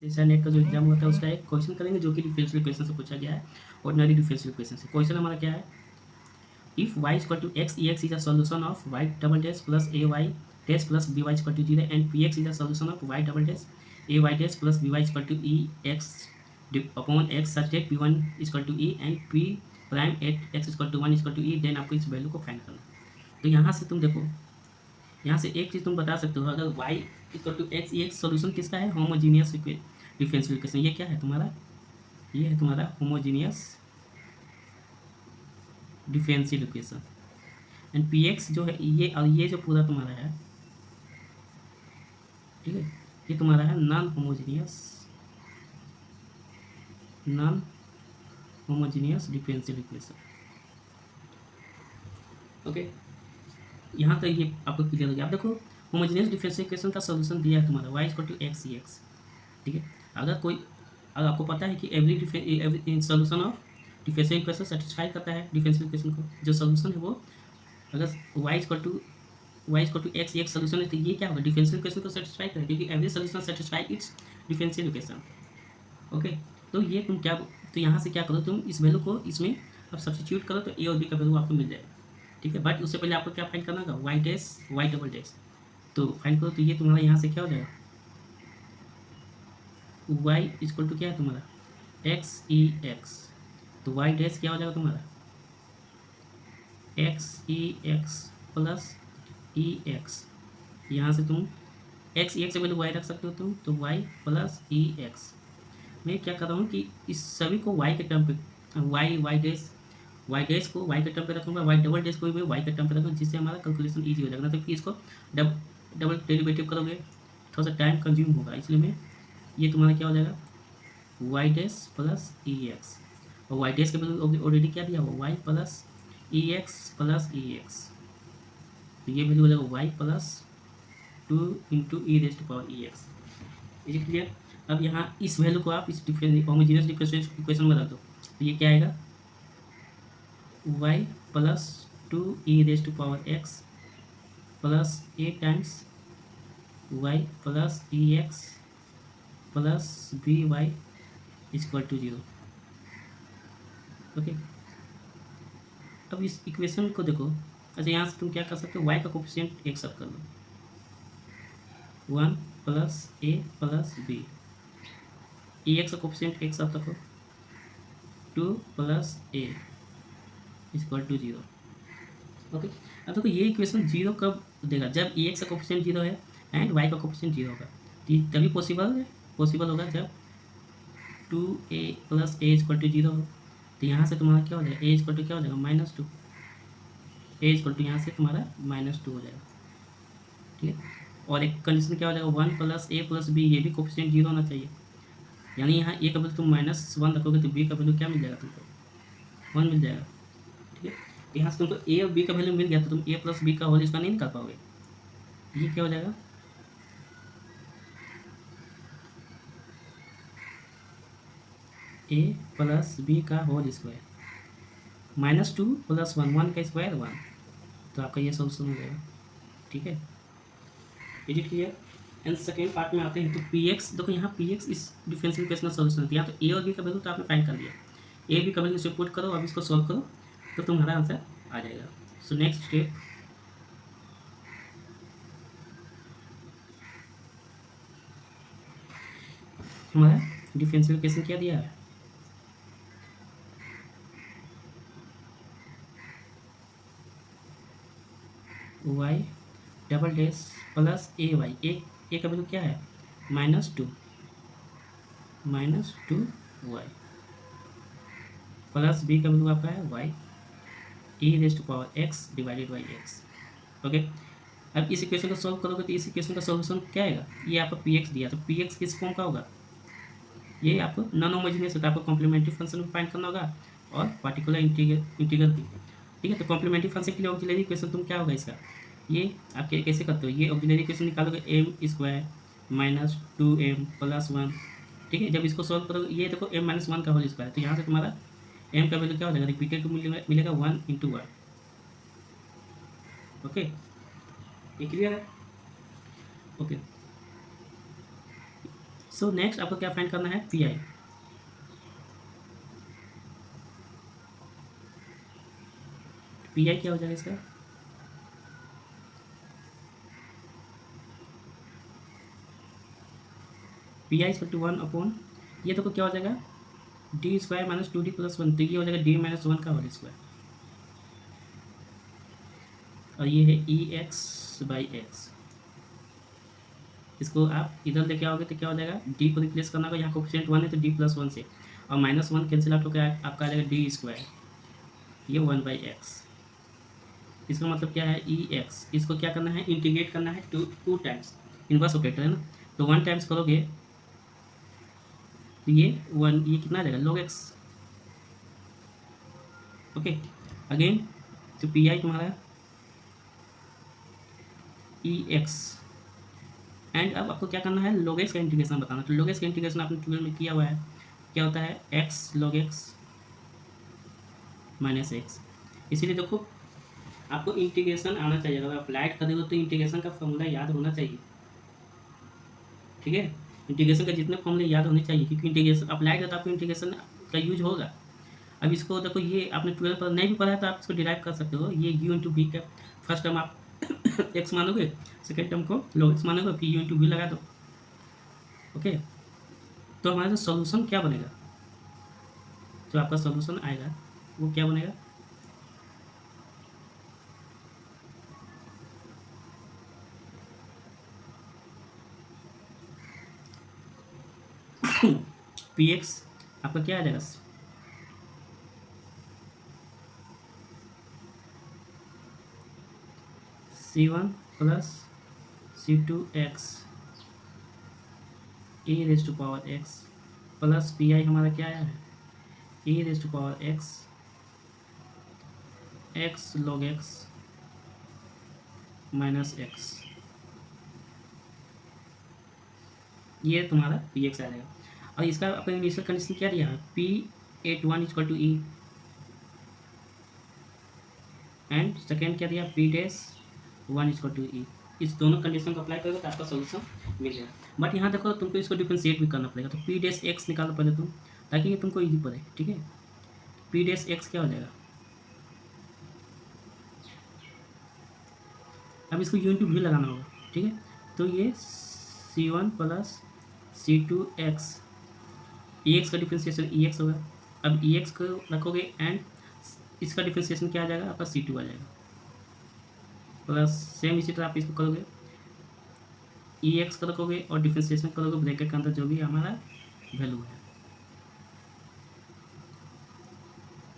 जैसा नेट का जो एग्जाम होता है उसका एक क्वेश्चन करेंगे जो कि डिफरेंशियल इक्वेशन से पूछा गया है, ऑर्डिनरी डिफरेंशियल इक्वेशन से। क्वेश्चन हमारा क्या है, if y equal to x e x is a solution of y double dash plus a y dash plus b y equal to 0 and p x is a solution of y double dash a y dash plus b y equal to e x upon x such that p1 equal to e and p prime at x equal to 1 equal to e, then आपको इस value को find करना। तो यहाँ से तुम देखो, यहाँ से एक चीज़ तुम बता सकते हो, अगर y equal to x e x solution किसका है, होमोजीनियस डिफरेंशियल इक्वेशन। ये क्या है तुम्हारा, ये है तुम्हारा homogeneous differential equation. And p x जो है ये, और ये जो पूरा तुम्हारा है, ठीक है, ये तुम्हारा है non homogeneous differential equation. Okay, यहाँ तक ये आपको क्लियर हो गया। अब देखो, होमोजीनियस डिफरेंशियल इक्वेशन का सोल्यूशन दिया है तुम्हारा y equal to x e x, ठीक है। अगर आपको पता है कि every solution of differential equation satisfy करता है डिफरेंशियल इक्वेशन को, जो सोल्यूशन है वो, अगर y equal to x x solution है तो ये क्या होगा, डिफरेंशियल इक्वेशन को सेटिस्फाई करेगा, क्योंकि every solution satisfy it's differential equation. Okay, तो ये तुम क्या, तो यहाँ से क्या करो, तुम इस वैल्यू को इसमें अब सब्स्टिट्यूट करो तो ए और बी का वैल्यू आपको मिल जाएगा, ठीक है। बट उससे पहले आपको क्या फाइंड करना होगा, y dash y double dash. तो फाइंड करो तो ये तुम्हारा यहाँ से क्या हो जाएगा, वाई इक्वल टू क्या है तुम्हारा एक्स ई एक्स, तो वाई डैश क्या हो जाएगा तुम्हारा x e x plus e x. यहाँ से तुम एक्स ई एक्स से पहले वाई रख सकते हो तुम, तो वाई प्लस ई एक्स। मैं क्या कर रहा हूँ कि इस सभी को वाई के टर्म पे, वाई डैश को वाई के टर्म पे रखूँगा, वाई डबल डैश को भी वाई के टर्म पे रखूँगा, जिससे हमारा कैलकुलेशन ईजी हो जाएगा। तो फिर इसको डबल डेरिवेटिव करोगे थोड़ा सा टाइम कंज्यूम होगा, इसलिए मैं ये तुम्हारा क्या हो जाएगा y dash plus e x, और वाई डैश के वैल्यू ऑलरेडी क्या दिया हुआ y plus e x plus e x, तो ये वैल्यू हो जाएगा y plus 2 into e raised power e x. Is it clear. अब यहाँ इस वैल्यू को आप इस होमोजीनियस डिफरेंशियल इक्वेशन में रख दो, तो ये क्या आएगा y plus 2 e raised power x plus a times y plus e x plus b y equal to 0। Okay, अब इस इक्वेशन को देखो, अच्छा यहाँ से तुम क्या कर सकते हो, वाई का कोफिशिएंट एक सब कर लो, 1 plus a plus b, e x का कोफिशिएंट एक सब रखो 2 plus a equal to 0। Okay, अब देखो ये इक्वेशन 0 कब देगा, जब ई एक्स का कोफिशिएंट 0 है एंड वाई का कोफिशिएंट 0 होगा, तभी पॉसिबल होगा जब 2a plus a equal to 0 हो। तो यहाँ से तुम्हारा क्या हो जाएगा, ए इक्वल टू क्या हो जाएगा -2, ए इक्वल टू यहाँ से तुम्हारा -2 हो जाएगा, ठीक है। और एक कंडीशन क्या हो जाएगा 1 प्लस ए प्लस बी, ये भी कोफिशिएंट 0 होना चाहिए, यानी यहाँ ए का वैल्यू तुम -1 रखोगे तो बी का वैल्यू क्या मिल जाएगा तुमको 1 मिल जाएगा, ठीक है। यहाँ से तुमको ए और बी का वैल्यू मिल गया तो तुम ए प्लस बी का होल इसका नहीं निकाल पाओगे, ये क्या हो जाएगा ए प्लस बी का होल स्क्वायर, -2 प्लस 1 का स्क्वायर 1, तो आपका ये सोल्यूशन हो जाएगा, ठीक है। Is it clear. And second part में आते हैं, तो पी एक्स देखो, यहाँ पी एक्स इस डिफरेंशियल इक्वेशन का सोल्यूशन है, यहाँ तो ए और बी का वैल्यू तो आपने फाइंड कर लिया, ए बी का वैल्यू से पुट करो, अब इसको सॉल्व करो तो तुम्हारा आंसर आ जाएगा। सो नेक्स्ट स्टेप, हमारा डिफरेंशियल इक्वेशन क्या दिया है, y double dash plus a y, a का वैल्यू क्या है -2 वाई प्लस बी का वैल्यू आपका है y e raised power x divided by x. Okay, अब इस इक्वेशन को सॉल्व करोगे तो इस इक्वेशन का सॉल्यूशन क्या आएगा, ये आपको पी एक्स दिया, तो पी एक्स किस फॉर्म का होगा, ये आपको नॉन होमोजीनियस होता है, आपको कॉम्प्लीमेंट्री फंक्शन में फाइंड करना होगा और पार्टिकुलर इंटीग्रल की, ठीक है। तो कॉम्प्लीमेंट्री फंक्शन के लिए ऑक्सिलरी इक्वेशन तुम क्या होगा इसका, ये आप कैसे करते हो, ये ऑक्सिलरी इक्वेशन निकालोगे एम स्क्वायर -2m प्लस 1, ठीक है। जब इसको सॉल्व करोगे ये देखो m-1 का होल स्क्वायर, तो यहाँ से तुम्हारा m का वैल्यू क्या हो जाएगा, रिपीटेड मिलेगा 1 × 1। ओके, ये क्लियर है। ओके, सो नेक्स्ट आपको क्या फाइंड करना है, पी आई। पी आई क्या हो जाएगा इसका, P I equal to 1 upon, ये देखो क्या हो जाएगा, D square minus 2d plus 1, तो ये हो जाएगा डी माइनस 1 का होल स्क्वायर, और ये है ई एक्स बाई एक्स। इसको आप इधर लेके आओगे तो क्या हो जाएगा, डी को रिप्लेस करना होगा, यहाँ कोफिशिएंट 1 है तो डी प्लस 1 से, और माइनस 1 कैंसिल आउट होकर आपका आ जाएगा डी स्क्वायर, ये 1 बाई एक्स। इसका मतलब क्या है, ई एक्स, इसको क्या करना है, इंटीग्रेट करना है टू टाइम्स, इनवर्स ऑपरेटर है ना, तो 1 टाइम्स करोगे तो ये 1, ये कितना आ जाएगा, log x। ओके, अगेन तो पी आई तुम्हारा ई एक्स, एंड अब आपको क्या करना है, log x का इंटीग्रेशन बताना, तो log x का इंटीग्रेशन आपने 12 में किया हुआ है, क्या होता है, x log x minus x. इसीलिए देखो आपको इंटीग्रेशन आना चाहिए, अगर आप अप्लाइड कर रहे हो तो इंटीग्रेशन का फॉर्मूला याद होना चाहिए, ठीक है, इंटीग्रेशन का जितने फॉर्मूले याद होने चाहिए, क्योंकि इंटीग्रेशन अप्लाइड है तो आपको इंटीग्रेशन का यूज होगा। अब इसको देखो, ये आपने 12 पर नहीं भी पढ़ा है तो आप इसको डिराइव कर सकते हो, ये यू इंटू वी का फर्स्ट टर्म आप एक्स मानोगे, सेकेंड टर्म को log x मानोगे, फिर यू इंटू वी लगा दो। ओके, तो हमारा जो सॉल्यूशन क्या बनेगा, जो आपका सॉल्यूशन आएगा वो क्या बनेगा, पी एक्स आपका क्या आ जाएगा, c1 plus c2x e raise to power x plus P I हमारा क्या आया है, e raise to power x x log x minus x, ये तुम्हारा पी एक्स आ जाएगा। और इसका अपने इनिशियल कंडीशन क्या दिया है, p at 1 equal to e, and second क्या दिया, p dash 1 equal to e. इस दोनों कंडीशन को अप्लाई करोगे तो आपका सोल्यूशन मिल जाएगा। बट यहाँ देखो तुमको इसको डिफ्रेंशिएट भी करना पड़ेगा, तो पी डैश एक्स निकालो पहले तुम, ताकि ये तुमको इजी पड़े, ठीक है। पी डैश एक्स क्या हो जाएगा, अब इसको यूनिट भी लगाना होगा, ठीक है, तो ये c1 प्लस c2x, ई एक्स का डिफ्रेंशिएशन ई एक्स होगा, अब ई एक्स को रखोगे एंड इसका डिफ्रेंशिएशन क्या आ जाएगा, आपका c2 आ जाएगा, प्लस सेम इसी तरह आप इसको करोगे, ई एक्स का रखोगे और डिफ्रेंशिएशन करोगे ब्रैकेट के अंदर जो भी हमारा वैल्यू है,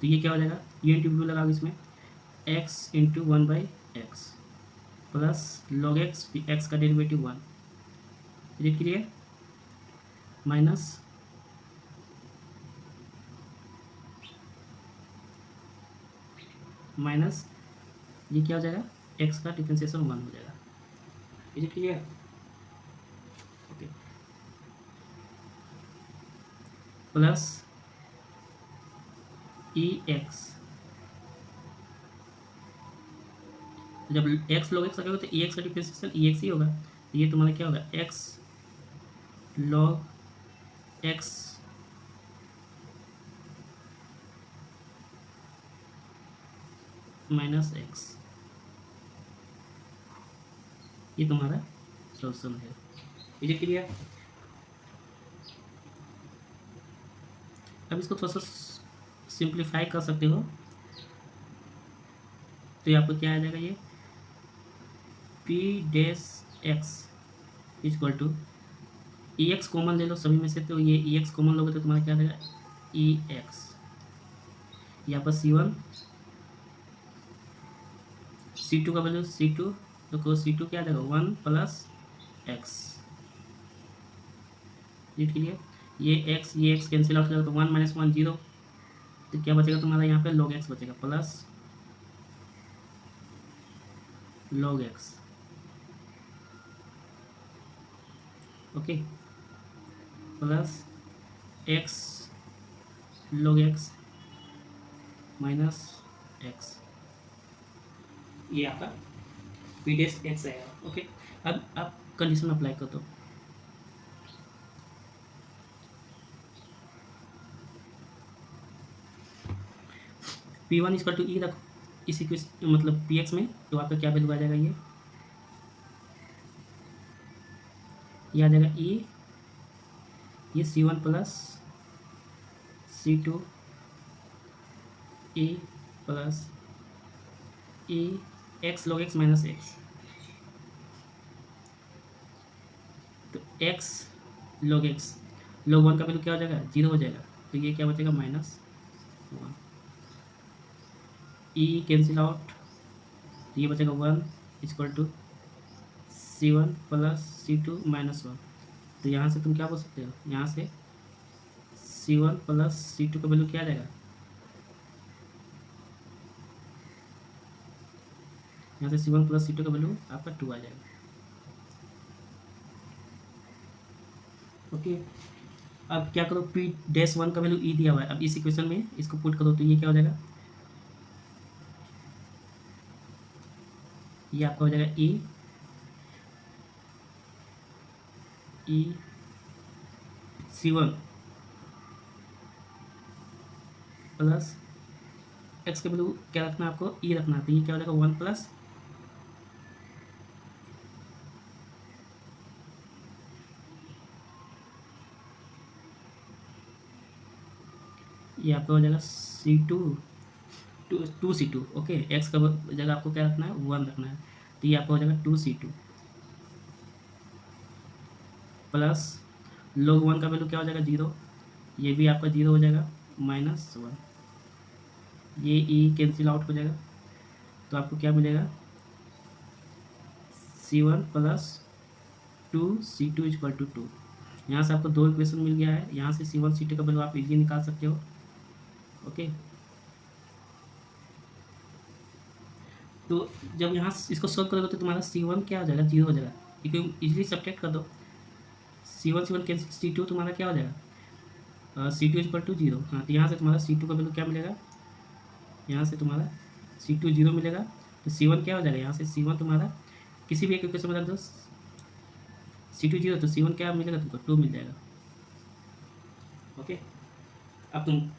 तो ये क्या हो जाएगा, यू इंटू व्यू लगाओगे इसमें, x into 1 by x plus log x, x का डेरिवेटिव 1, ये क्लियर, माइनस माइनस ये क्या हो जाएगा, x का डिफरेंशिएशन 1 हो जाएगा, is it clear. Okay, plus e x, जब x log x लगेगा तो ई एक्स का डिफरेंशिएशन ई एक्स ही होगा, तो ये तुम्हारा क्या होगा, x log x minus x, ये तुम्हारा सोल्यूशन है, इज इट क्लियर। अब इसको थोड़ा सा सिंप्लीफाई कर सकते हो, तो ये आपको क्या आ जाएगा, ये p dash x equal to e x common ले लो सभी में से, तो ये ई एक्स कॉमन लोगे तो तुम्हारा क्या आ जाएगा, ई एक्स, यहाँ पर c1 c2 का वैल्यू c2, तो c2 क्या आ जाएगा 1 प्लस एक्स, ये क्लियर, ये x कैंसिल आउट हो जाएगा, तो 1 माइनस 1 0, तो क्या बचेगा तुम्हारा यहाँ पे log x बचेगा, plus log x, okay, plus x log x minus x, ये आपका पी डैश एक्स आएगा। ओके, अब आप कंडीशन अप्लाई कर दो, P1 इक्वल टू ई रखो इस इक्वेशन मतलब Px में, तो आपका क्या वैल्यू आ जाएगा, ये आ जाएगा ये C1 plus C2 A plus A x log x minus x. तो x log x, log one का वैल्यू क्या हो जाएगा, 0 हो जाएगा, तो ये क्या बचेगा -1। ई कैंसिल आउट, तो ये बचेगा 1 equal to C1 plus C2 minus 1। तो यहाँ से तुम क्या बोल सकते हो, यहाँ से C1 प्लस C2 का वैल्यू क्या आ जाएगा, यहाँ से C1 प्लस C2 का वैल्यू आपका 2 आ जाएगा। ओके, अब क्या करो, P-1 का वैल्यू ई दिया हुआ है, अब इस इक्वेशन में इसको पुट करो, तो ये क्या हो जाएगा, ये आपका हो जाएगा ई C1 प्लस एक्स का वैल्यू क्या रखना है आपको, ई रखना है, तो ये क्या हो जाएगा 1 प्लस ये आपका हो जाएगा टू C2। ओके, एक्स का जगह आपको क्या रखना है, 1 रखना है, तो ये आपका हो जाएगा 2C2 प्लस log 1 का वैल्यू क्या हो जाएगा 0, ये भी आपका 0 हो जाएगा, -1। ये ई कैंसिल आउट हो जाएगा, तो आपको क्या मिलेगा, C1 plus 2C2 equal to 2। यहाँ से आपको 2 इक्वेशन मिल गया है, यहाँ से C1 C2 का वैल्यू आप इजीली निकाल सकते हो। ओके, तो जब यहाँ इसको सोल्व करोगे तो तुम्हारा C1 क्या हो जाएगा, 0 हो जाएगा, क्योंकि इजीली सब्ट्रैक्ट कर दो, C1 कैंसिल, C2 तुम्हारा क्या हो जाएगा, C2 इक्वल टू 0। हाँ, तो यहाँ से तुम्हारा C2 का वैल्यू क्या मिलेगा, यहाँ से तुम्हारा C2 0 मिलेगा, तो C1 क्या हो जाएगा, यहाँ से C1 तुम्हारा किसी भी एक इक्वेशन में रख दो, C2 0, तो C1 क्या मिलेगा तुमको, 2 मिल जाएगा। ओके, अब तुम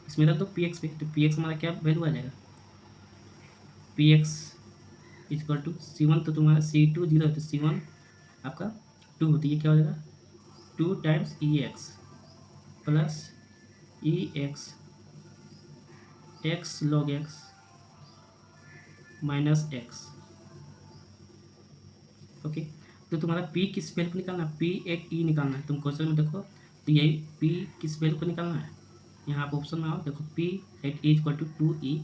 इसमें रख दो Px पे, तो Px हमारा क्या वैल्यू आ जाएगा, Px इक्वल टू C1, तो तुम्हारा C2 0 है, तो C1 आपका 2 होती है, क्या हो जाएगा 2 times EX plus EX x log x minus x. Okay, तो तुम्हारा P किस वैल्यू को निकालना है, P@E निकालना है, तुम क्वेश्चन में देखो, तो यही P किस वैल्यू को निकालना है, यहाँ आप ऑप्शन में आओ, देखो P@E इक्वल टू 2E,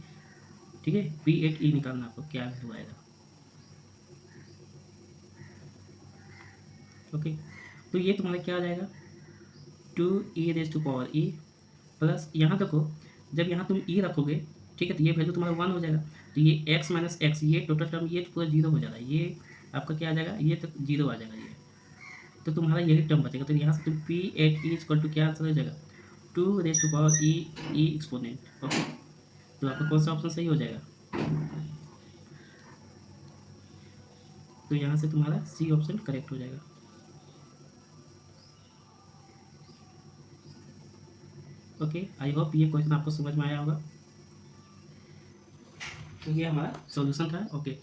ठीक है, P@E निकालना आपको, क्या वैल्यू आएगा। ओके, तो ये तुम्हारा क्या आ जाएगा, 2e⁻E प्लस, यहाँ देखो जब यहाँ तुम e रखोगे, ठीक है, तो ये वैल्यू तुम्हारा 1 हो जाएगा, तो ये x माइनस एक्स, ये टोटल टर्म ये तो पूरा 0 हो जाएगा, ये आपका क्या आ जाएगा, ये तो 0 आ जाएगा, ये तो तुम्हारा यही टर्म बचेगा। तो यहाँ से तुम P@E इक्वल टू क्या आंसर हो जाएगा, 2e एक्सपोनेंट। ओके, तो आपका कौन सा ऑप्शन सही हो जाएगा, तो यहाँ से तुम्हारा सी ऑप्शन करेक्ट हो जाएगा। ओके, आई होप ये क्वेश्चन आपको समझ में आया होगा, तो ये हमारा सॉल्यूशन था। ओके।